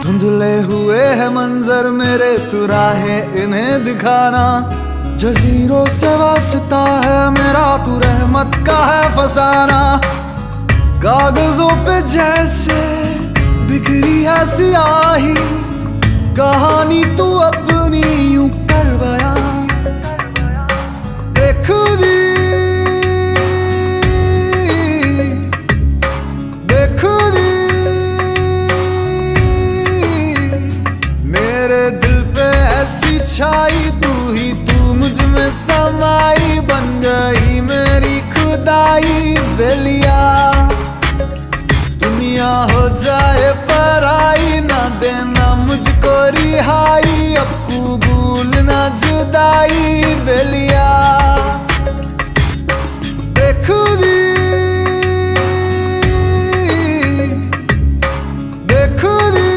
धुंधले हुए है मंजर मेरे, तू राहें इन्हें दिखाना। जजीरों से वास्ता है मेरा, तू रहमत का है फसाना। कागजों पे जैसे बिखरी है सियाही, कहानी तू अपनी यूं कर बयां। बेखुदी बेखुदी मेरे दिल पे ऐसी छाई, तू ही तू मुझ में समाई। बन गई मेरी खुदाई बेलिया, दुनिया हो जाए पराई, ना देना मुझको रिहाई। अब कबूल ना जुदाई बेलिया।